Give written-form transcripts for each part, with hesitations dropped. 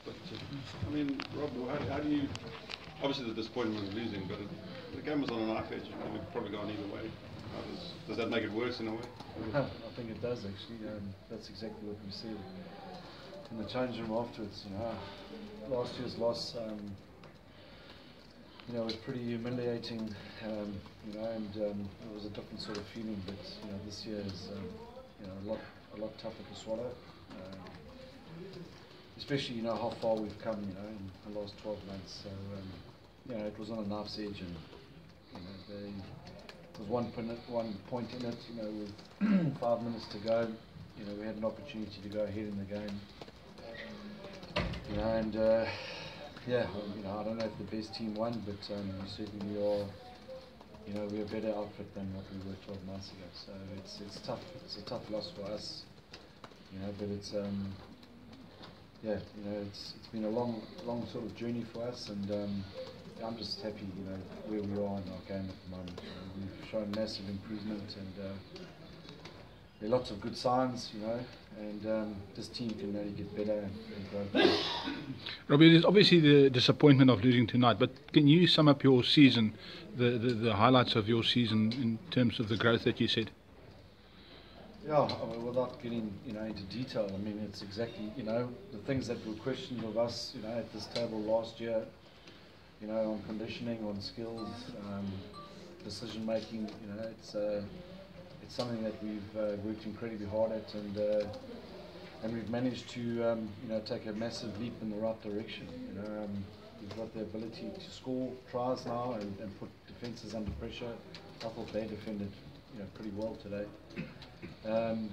But I mean, Rob, how do you? Obviously, the disappointment of losing, but the game was on a knife edge. It could probably gone either way. Does that make it worse in a way? I think it does actually. That's exactly what we said in the change room afterwards. Last year's loss, was pretty humiliating. And it was a different sort of feeling. But this year is a lot tougher to swallow. Especially how far we've come in the last 12 months. So it was on a knife's edge, and there was one point in it. With 5 minutes to go, we had an opportunity to go ahead in the game. I don't know if the best team won, but we certainly are. We're a better outfit than what we were 12 months ago. So it's tough. It's a tough loss for us. But it's it's been a long sort of journey for us, and I'm just happy, where we are in our game at the moment. We've shown massive improvement, and there are lots of good signs, and this team can only get better and grow. Robbie, there's obviously the disappointment of losing tonight, but can you sum up your season, the highlights of your season in terms of the growth that you said? Yeah, without getting into detail, I mean, it's exactly the things that were questioned of us at this table last year, on conditioning, on skills, decision making. It's something that we've worked incredibly hard at, and we've managed to take a massive leap in the right direction. We've got the ability to score tries now and put defences under pressure. I thought they defended pretty well today. And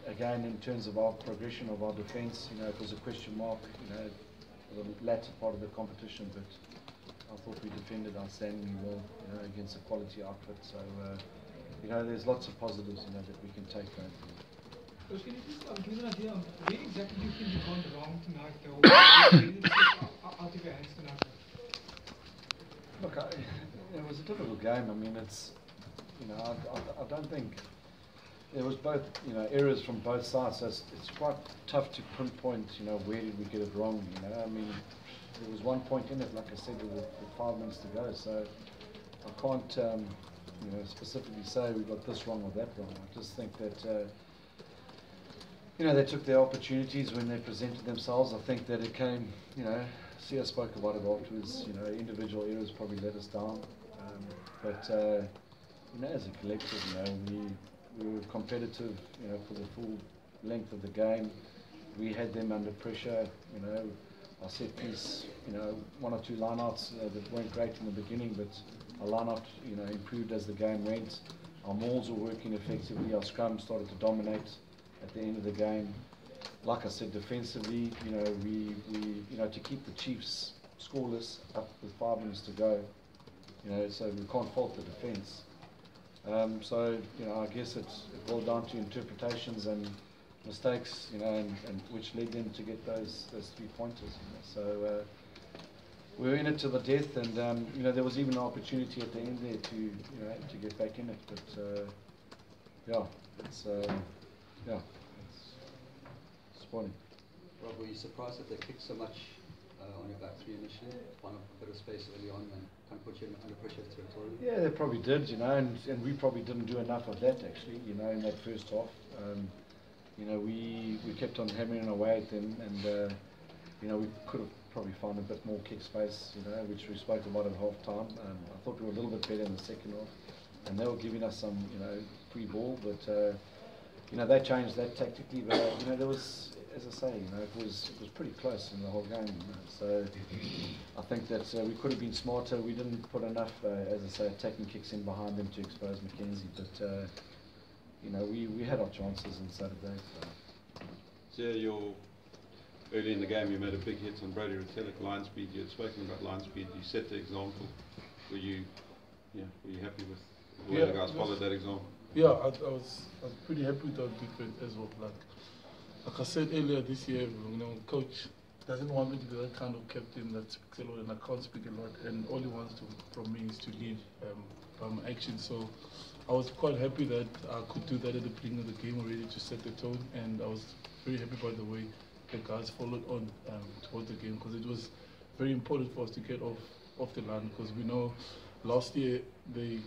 again, in terms of our progression of our defence, it was a question mark, the latter part of the competition, but I thought we defended outstandingly well, against a quality outfit. So, there's lots of positives, that we can take going forward. Coach, can you just give us an idea of where exactly do you think you've gone wrong tonight, or where did you out of your hands tonight? Look, it was a difficult game. I mean, it's, I don't think. There was both, errors from both sides, so it's quite tough to pinpoint, where did we get it wrong, I mean, there was one point in it, like I said, with 5 minutes to go, so I can't, specifically say we got this wrong or that wrong. I just think that, they took their opportunities when they presented themselves. I think that it came, Siya spoke about it afterwards, individual errors probably let us down, but, as a collective, we were competitive, for the full length of the game. We had them under pressure, our set piece, one or two lineouts that weren't great in the beginning, but our lineout, improved as the game went. Our mauls were working effectively. Our scrum started to dominate at the end of the game. Like I said, defensively, we to keep the Chiefs scoreless up with 5 minutes to go, so we can't fault the defence. So, I guess it boiled down to interpretations and mistakes, and which led them to get those 3 pointers. So we were in it to the death, and there was even an opportunity at the end there to get back in it. But it's disappointing. Rob, were you surprised that they kicked so much on your back three initially? Found a bit of space early on and kind of put you under pressure territorially? Yeah, they probably did, and we probably didn't do enough of that actually, in that first half. We kept on hammering away at them, and we could have probably found a bit more kick space, which we spoke about at half time. I thought we were a little bit better in the second half, and they were giving us some, free ball, but they changed that tactically. But there was, as I say, it was pretty close in the whole game. So I think that we could have been smarter. We didn't put enough, as I say, attacking kicks in behind them to expose Mackenzie. But we had our chances on Saturday. So early in the game, you made a big hit on Brody Retallick, line speed. You had spoken about line speed. You set the example. Were you happy with the way the guys followed that example? Yeah, I was pretty happy with our defense as well. Like I said earlier this year, coach doesn't want me to be that kind of captain that speaks a lot, and I can't speak a lot, and all he wants from me is to lead by my action. So I was quite happy that I could do that at the beginning of the game already to set the tone, and I was very happy by the way the guys followed on towards the game, because it was very important for us to get off the line, because we know last year they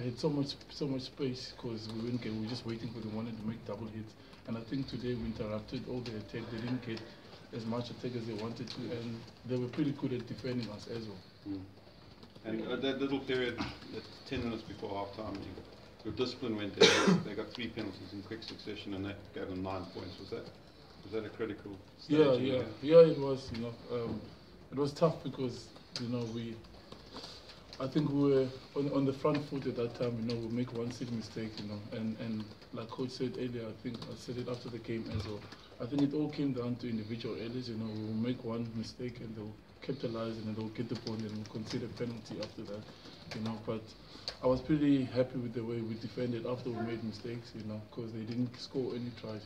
had so much space because we were just waiting for them, wanted to make double hits, and I think today we interrupted all the attack. They didn't get as much attack as they wanted to, and they were pretty good at defending us as well. And that little period, that 10 minutes before half time, your discipline went down. They got 3 penalties in quick succession, and that gave them 9 points. Was that a critical stage? Yeah, it was. It was tough because I think we were on the front foot at that time. We make one silly mistake, and like Coach said earlier, I think I said it after the game as well. I think it all came down to individual errors. We will make one mistake and they'll capitalize and they'll get the point and we'll concede a penalty after that. But I was pretty happy with the way we defended after we made mistakes. Because they didn't score any tries.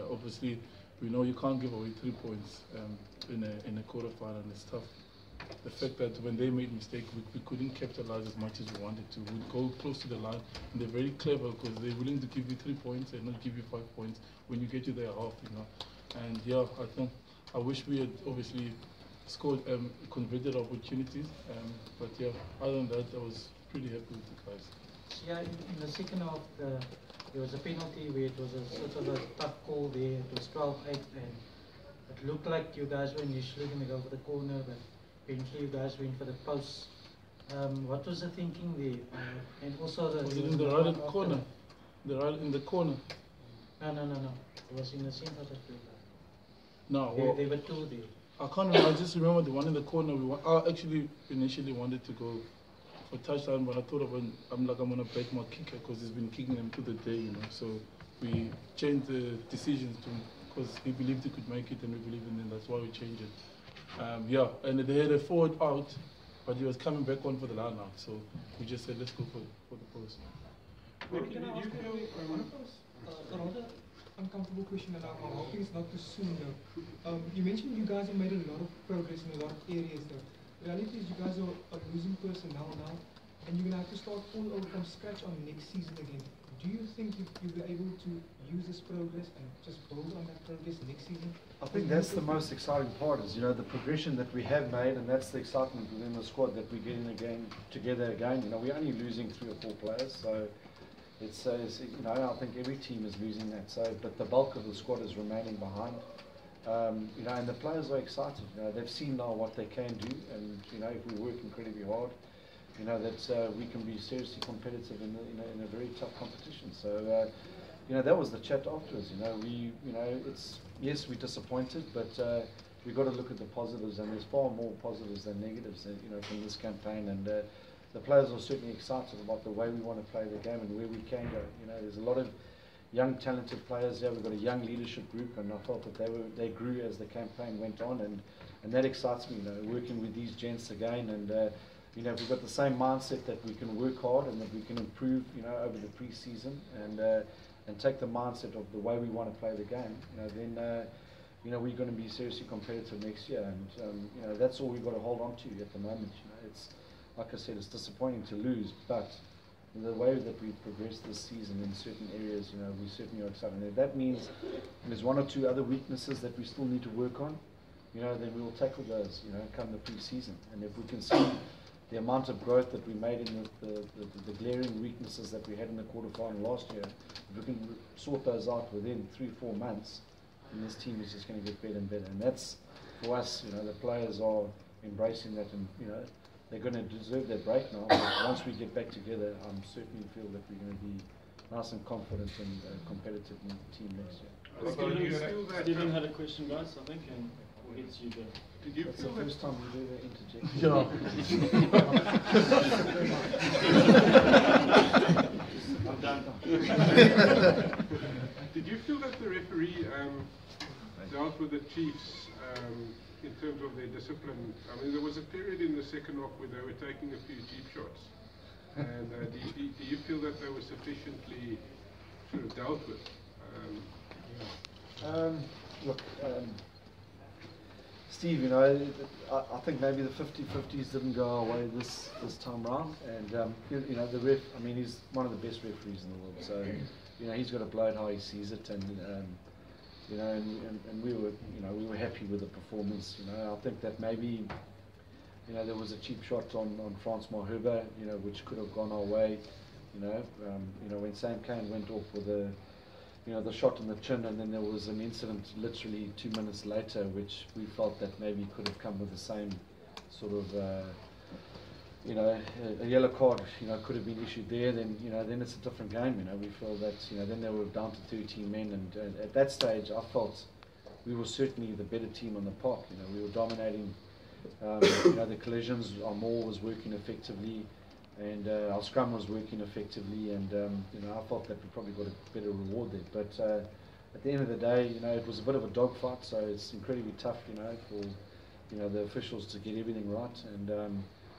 Obviously, we know you can't give away 3 points in a quarterfinal. It's tough. The fact that when they made mistakes, we couldn't capitalize as much as we wanted to. We'd go close to the line, and they're very clever because they're willing to give you 3 points and not give you 5 points when you get to their half. And yeah, I wish we had obviously scored converted opportunities. But yeah, other than that, I was pretty happy with the guys. Yeah, in the second half, there was a penalty where it was a sort of a tough call there. It was 12-8, and it looked like you guys were initially going to go for the corner, but eventually you guys went for the post. What was the thinking there? And also was it in the right corner? In the corner? No. It was in the center of the field. No, there were 2 there. I can't remember. I just remember the one in the corner. I actually initially wanted to go for touchdown, but I thought I'm going to break my kicker because he's been kicking them to the day, So we changed the decisions because he believed he could make it, and we believed in him. That's why we changed it. Yeah, and they had a forward out, but he was coming back on for the line out. So we just said, let's go for the post. Can I ask a rather uncomfortable question, and I'm hoping it's not too soon though. You mentioned you guys have made a lot of progress in a lot of areas though. The reality is you guys are losing personnel now, and you're going to have to start all over from scratch on next season again. Do you think you'll be able to use this progress and just build on that progress next season? I think that's the most exciting part is, the progression that we have made, and that's the excitement within the squad that we're getting together again. We're only losing 3 or 4 players, so it's I think every team is losing that. So, but the bulk of the squad is remaining behind. And the players are excited. They've seen now what they can do, and if we work incredibly hard, that we can be seriously competitive in a very tough competition. So, that was the chat afterwards. Yes, we're disappointed, but we've got to look at the positives, and there's far more positives than negatives, from this campaign. And the players are certainly excited about the way we want to play the game and where we can go. There's a lot of young, talented players here. We've got a young leadership group, and I felt that they grew as the campaign went on, and that excites me. Working with these gents again, and we've got the same mindset that we can work hard and that we can improve, over the pre-season, and take the mindset of the way we want to play the game. Then we're going to be seriously competitive next year, and that's all we've got to hold on to at the moment. It's like I said, it's disappointing to lose, but the way that we've progressed this season in certain areas, we certainly are excited. And if that means there's 1 or 2 other weaknesses that we still need to work on, then we will tackle those, come the pre-season. And if we can see the amount of growth that we made in the glaring weaknesses that we had in the quarterfinal last year, if we can sort those out within 3-4 months, then this team is just going to get better and better. And that's, for us, the players are embracing that, and they're going to deserve their break now. But once we get back together, I certainly feel that we're going to be nice and confident and competitive team next year. Stephen had a question, guys, I think, and we'll get to you there. Did you That's feel the first time we've ever interjected. I'm done. Did you feel that the referee dealt with the Chiefs in terms of their discipline? I mean, there was a period in the second half where they were taking a few cheap shots. And do you feel that they were sufficiently sort of dealt with? Look, Steve, I think maybe the 50-50s didn't go our way this time round, and the ref. I mean, he's one of the best referees in the world, so he's got to blow it how he sees it, and you know, and we were, you know, we were happy with the performance. You know, I think that maybe, you know, there was a cheap shot on Francois Huber, you know, which could have gone our way. You know, when Sam Cane went off with a, you know, the shot in the chin, and then there was an incident literally 2 minutes later, which we felt that maybe could have come with the same sort of, you know, a yellow card, you know, could have been issued there. Then, you know, then it's a different game. You know, we feel that, you know, then they were down to 13 men, and at that stage, I felt we were certainly the better team on the park. You know, we were dominating. You know, the collisions, our maul was working effectively, and our scrum was working effectively, and you know, I felt that we probably got a better reward there. But at the end of the day, you know, it was a bit of a dogfight, so it's incredibly tough, you know, for, you know, the officials to get everything right, and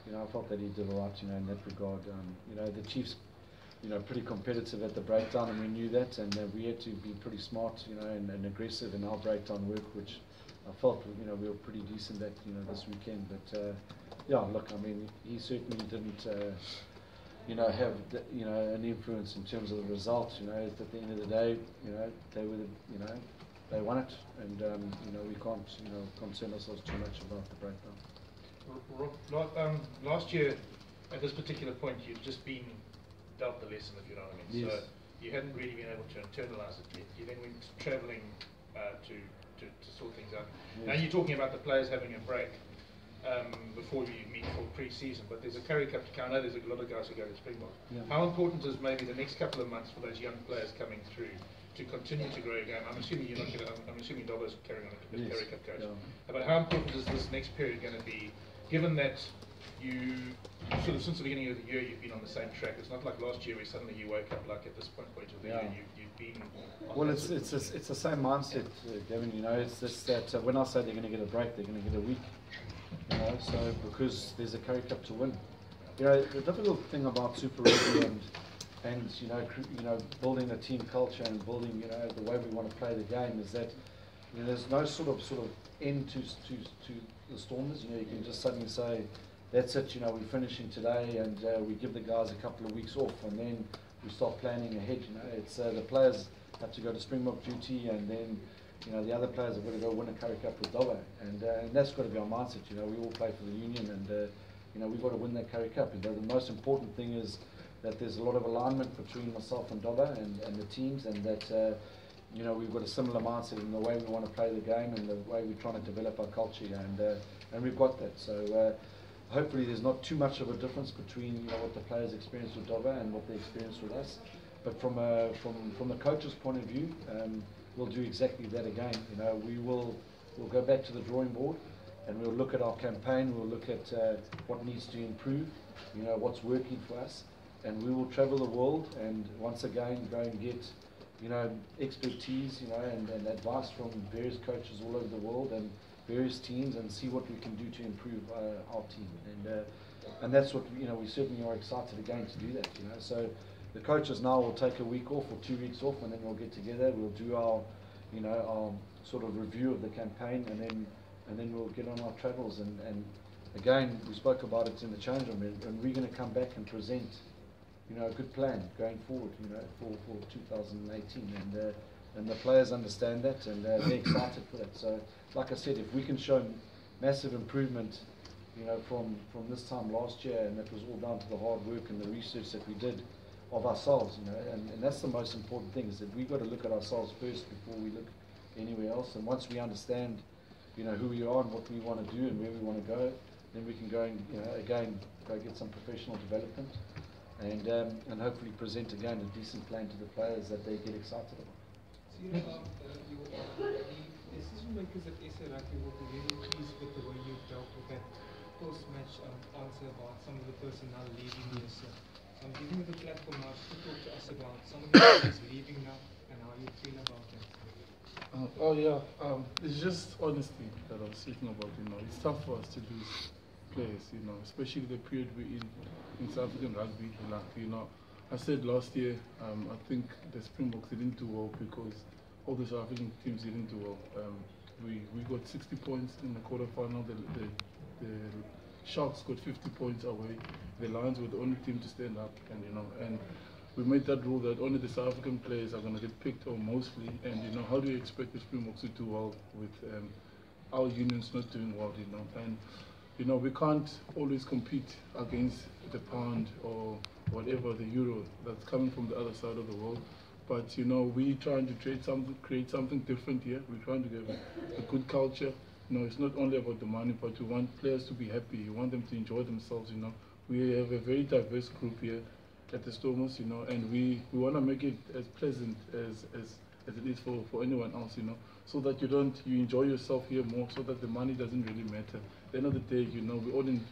you know, I felt that he did all right, you know, in that regard. You know, the Chiefs, you know, pretty competitive at the breakdown, and we knew that, and we had to be pretty smart, you know, and aggressive in our breakdown work, which I felt, you know, we were pretty decent at, you know, this weekend. But yeah, look, I mean, he certainly didn't, you know, have the, you know, an influence in terms of the result. You know, at the end of the day, you know, they were, you know, they won it, and you know, we can't, you know, concern ourselves too much about the breakdown. Last year, at this particular point, you'd just been dealt the lesson, if you know what I mean. Yes. So you hadn't really been able to internalise it yet. You then went travelling to sort things out. Yes. Now you're talking about the players having a break before you meet for pre-season, but there's a Currie Cup to come. I know there's a lot of guys who go to Springbok. Yeah. How important is maybe the next couple of months for those young players coming through to continue to grow a game? I'm assuming you're not going to. I'm assuming Dobbo's carrying on as Yes. Currie Cup coach. Yeah. But how important is this next period going to be, given that you sort of since the beginning of the year you've been on the same track? It's not like last year where suddenly you woke up like at this point of the year you've been on. Well, it's the same mindset, Gavin. You know, it's just that when I say they're going to get a break, they're going to get a week. You know, so because there's a Currie Cup to win. You know, the difficult thing about Super Rugby and you know, building a team culture and building, you know, the way we want to play the game is that, you know, there's no sort of end to the Stormers. You know, you can just suddenly say, that's it, you know, we're finishing today, and we give the guys a couple of weeks off, and then we start planning ahead. You know, it's the players have to go to Springbok duty, and then, you know, the other players have got to go win a Currie Cup with Dobbo, and that's got to be our mindset. You know, we all play for the union, and you know, we've got to win that Currie Cup. You know, the most important thing is that there's a lot of alignment between myself and Dobbo and the teams, and that you know, we've got a similar mindset in the way we want to play the game and the way we're trying to develop our culture, and we've got that. So hopefully there's not too much of a difference between, you know, what the players experience with Dobbo and what they experience with us. But from the coach's point of view, we'll do exactly that again. You know, we'll go back to the drawing board, and we'll look at our campaign. We'll look at what needs to improve. You know, what's working for us, and we will travel the world and once again go and get, you know, expertise, you know, and advice from various coaches all over the world and various teams, and see what we can do to improve our team. And that's what, you know, we certainly are excited again to do that. You know, so the coaches now will take a week off or 2 weeks off, and then we'll get together. We'll do our, you know, our sort of review of the campaign, and then we'll get on our travels. And again, we spoke about it in the change room, and we're going to come back and present, you know, a good plan going forward, you know, for 2018, and the players understand that, and they're excited for that. So, like I said, if we can show massive improvement, you know, from this time last year, and that was all down to the hard work and the research that we did of ourselves, you know, and that's the most important thing, is that we've got to look at ourselves first before we look anywhere else. And once we understand, you know, who we are and what we want to do and where we want to go, then we can go and, you know, again, go get some professional development, and hopefully present again a decent plan to the players that they get excited about. So, you know, the decision makers at SA Rugby will be really pleased with the way you dealt with that post-match answer about some of the personnel leaving this year. So I'm giving you the platform now to talk to us about some of the players leaving now and how you feel about that. It's just honesty that I was speaking about. You know, it's tough for us to lose players, you know, especially the period we're in South African rugby. Like, you know, I said last year, I think the Springboks didn't do well because all the South African teams didn't do well. We got 60 points in the quarterfinal. The Sharks got 50 points away. The Lions were the only team to stand up, and you know, and we made that rule that only the South African players are going to get picked, or mostly, and you know, how do you expect the Springboks to do well with our unions not doing well, you know? And you know, we can't always compete against the pound or whatever, the euro that's coming from the other side of the world. But you know, we're trying to create something different here. We're trying to give a good culture. You know, it's not only about the money, but we want players to be happy. We want them to enjoy themselves, you know. We have a very diverse group here at the Stormers, you know, and we want to make it as pleasant as it is for anyone else, you know, so that you enjoy yourself here more, so that the money doesn't really matter. At the end of the day, you know, we're all in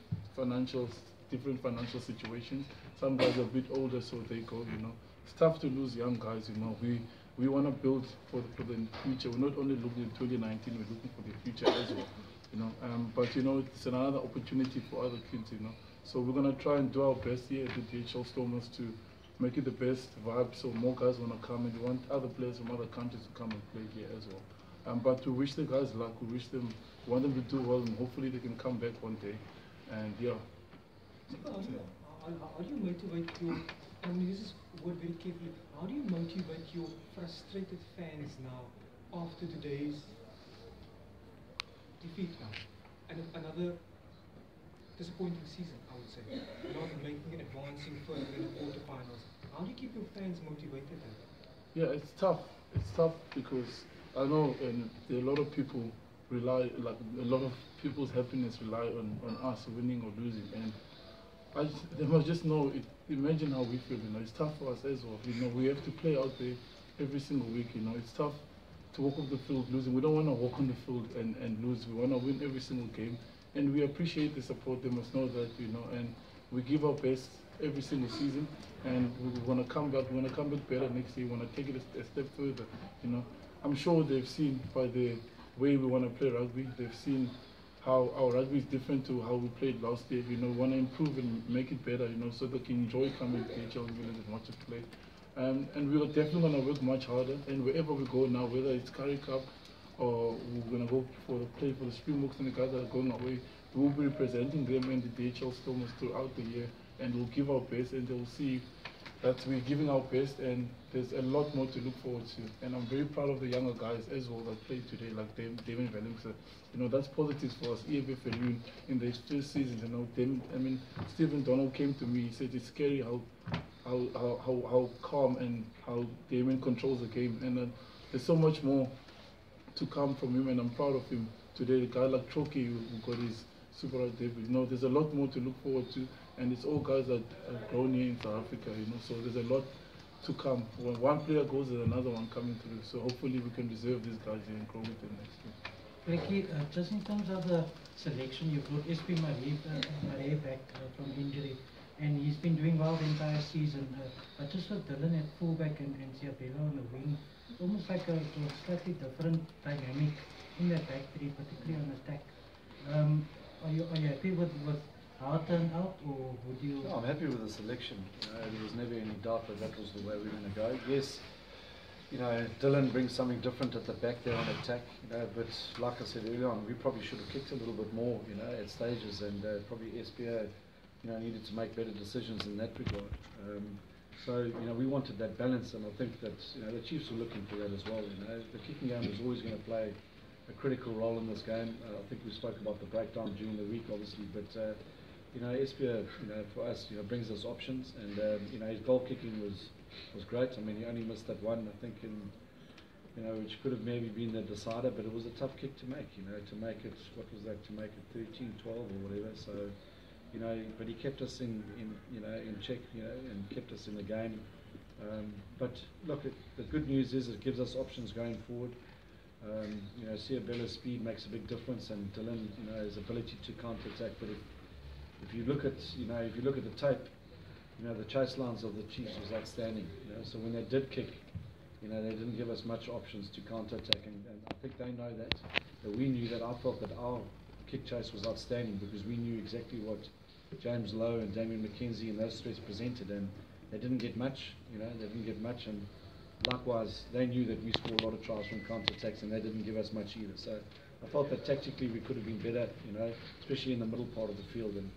different financial situations. Some guys are a bit older, so they go, you know. It's tough to lose young guys, you know. We want to build for the future. We're not only looking at 2019, we're looking for the future as well, you know. But you know, it's another opportunity for other kids, you know. So we're going to try and do our best here at the DHL Stormers to make it the best vibe, so more guys want to come, and we want other players from other countries to come and play here as well. But we wish the guys luck. We want them to do well, and hopefully they can come back one day. And yeah. How do you motivate your, I mean, this is word very carefully, how do you motivate your frustrated fans now after today's defeat now? And another disappointing season, I would say. Not making it, advancing further in the quarterfinals. How do you keep your fans motivated then? Yeah, it's tough. It's tough because I know, and there are a lot of people rely, like a lot of people's happiness rely on us winning or losing, and they must just know. Imagine how we feel. You know, it's tough for us as well. You know, we have to play out there every single week. You know, it's tough to walk off the field losing. We don't want to walk on the field and lose. We want to win every single game. And we appreciate the support. They must know that, you know, and we give our best every single season, and we want to come back. We want to come back better next year. We want to take it a step further. You know, I'm sure they've seen by the way we want to play rugby. They've seen how our rugby is different to how we played last year. You know, we want to improve and make it better. You know, so they can enjoy coming to HL Newlands and watch us play. And we are definitely going to work much harder. And wherever we go now, whether it's Currie Cup, or we're going to go for the play for the Springboks and the guys that are going away, we'll be representing them and the DHL Stormers throughout the year, and we'll give our best, and they'll see that we're giving our best, and there's a lot more to look forward to. And I'm very proud of the younger guys as well that played today, like Damon Vellingser. You know, that's positive for us. EFF Alune in their first season, you know, Stephen Donald came to me, he said it's scary how calm and how Damon controls the game, and there's so much more to come from him, and I'm proud of him today. A guy like Troki who got his Super Rugby debut, you know, there's a lot more to look forward to, and it's all guys that have grown here in South Africa, you know, so there's a lot to come. When one player goes, there's another one coming through, so hopefully we can reserve these guys here and grow with them next year. Flecky, just in terms of the selection, you brought SP Marais back from injury, and he's been doing well the entire season. But just with Dylan at fullback and Siya on the wing, almost like a slightly different dynamic in that back three, particularly on attack. Are you happy with how it turned out, or would you? No, I'm happy with the selection. You know, there was never any doubt that was the way we were going to go. Yes, you know, Dylan brings something different at the back there on attack. You know, but like I said earlier on, we probably should have kicked a little bit more. You know, at stages, and probably SPA, you know, needed to make better decisions in that regard. So, you know, we wanted that balance, and I think that, you know, the Chiefs were looking for that as well. You know, the kicking game was always going to play a critical role in this game. I think we spoke about the breakdown during the week, obviously, but you know, Espia, you know, for us, you know, brings us options, and you know, his goal kicking was great. I mean, he only missed that one, I think, you know, which could have maybe been the decider, but it was a tough kick to make. You know, to make it, what was that? To make it 13, 12 or whatever. So, you know, but he kept us in check, you know, and kept us in the game. But look, the good news is it gives us options going forward. You know, Siya speed makes a big difference, and Dylan, you know, his ability to counter attack. But if you look at, you know, if you look at the tape, you know, the chase lines of the Chiefs was outstanding. You know, so when they did kick, you know, they didn't give us much options to counter attack, and I think they know that. That we knew that. I felt that our kick chase was outstanding because we knew exactly what James Lowe and Damien McKenzie and those threats presented, and they didn't get much. You know, they didn't get much, and likewise, they knew that we scored a lot of tries from counter-attacks, and they didn't give us much either. So I felt that tactically we could have been better, you know, especially in the middle part of the field. And